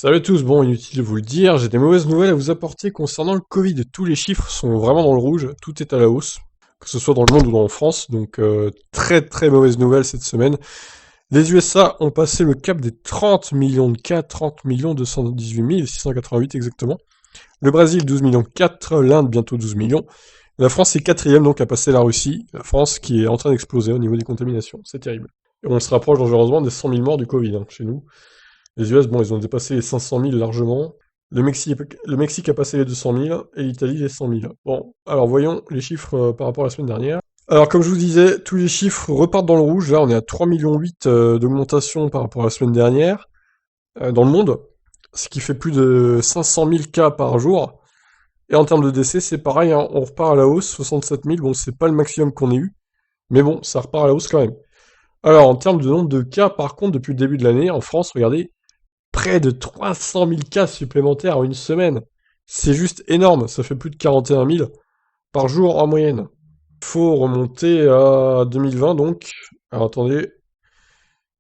Salut à tous, bon, inutile de vous le dire, j'ai des mauvaises nouvelles à vous apporter concernant le Covid. Tous les chiffres sont vraiment dans le rouge, tout est à la hausse, que ce soit dans le monde ou en France, donc très très mauvaise nouvelle cette semaine. Les USA ont passé le cap des 30 millions de cas, 30 millions 218 688 exactement. Le Brésil 12 millions 4, l'Inde bientôt 12 millions. La France est quatrième donc à passer la Russie, la France qui est en train d'exploser au niveau des contaminations, c'est terrible. Et on se rapproche dangereusement des 100 000 morts du Covid chez nous. Les US, bon, ils ont dépassé les 500 000 largement. Le Mexique a passé les 200 000 et l'Italie les 100 000. Bon, alors voyons les chiffres par rapport à la semaine dernière. Alors comme je vous disais, tous les chiffres repartent dans le rouge. Là, on est à 3,8 millions d'augmentation par rapport à la semaine dernière dans le monde, ce qui fait plus de 500 000 cas par jour. Et en termes de décès, c'est pareil, on repart à la hausse, 67 000. Bon, c'est pas le maximum qu'on ait eu, mais bon, ça repart à la hausse quand même. Alors, en termes de nombre de cas, par contre, depuis le début de l'année, en France, regardez, près de 300 000 cas supplémentaires en une semaine. C'est juste énorme, ça fait plus de 41 000 par jour en moyenne. Il faut remonter à 2020 donc. Alors attendez,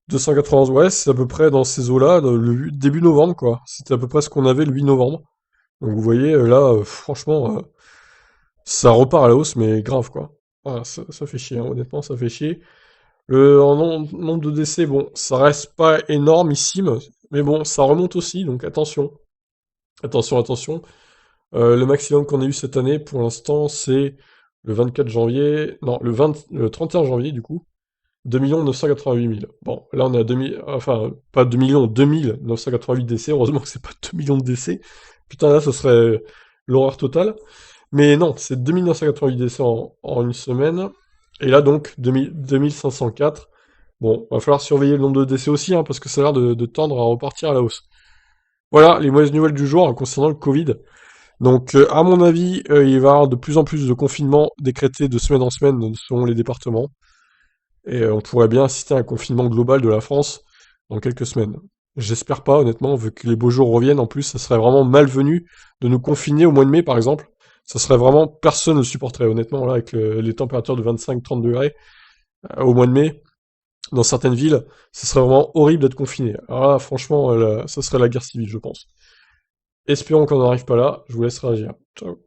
291, ouais, c'est à peu près dans ces eaux-là, le début novembre quoi. C'était à peu près ce qu'on avait le 8 novembre. Donc vous voyez, là, franchement, ça repart à la hausse, mais grave quoi. Voilà, ça fait chier, honnêtement, ça fait chier. En nombre de décès, bon, ça reste pas énormissime, mais bon, ça remonte aussi, donc attention. Attention, attention. Le maximum qu'on a eu cette année, pour l'instant, c'est le 24 janvier, non, le 31 janvier, du coup, 2 988 000. Bon, là, on est à 2000, enfin, pas 2 millions, 2 988 décès. Heureusement que c'est pas 2 millions de décès. Putain, là, ce serait l'horreur totale. Mais non, c'est 2 988 décès en une semaine. Et là, donc, 2504. Bon, va falloir surveiller le nombre de décès aussi, parce que ça a l'air de tendre à repartir à la hausse. Voilà, les mauvaises nouvelles du jour concernant le Covid. Donc, à mon avis, il va y avoir de plus en plus de confinements décrétés de semaine en semaine selon les départements. Et on pourrait bien assister à un confinement global de la France dans quelques semaines. J'espère pas, honnêtement, vu que les beaux jours reviennent. En plus, ça serait vraiment malvenu de nous confiner au mois de mai, par exemple. Ça serait vraiment, personne ne le supporterait, honnêtement, là, avec les températures de 25-30 degrés au mois de mai. Dans certaines villes, ça serait vraiment horrible d'être confiné. Alors là, franchement, ça serait la guerre civile, je pense. Espérons qu'on n'arrive pas là. Je vous laisse réagir. Ciao.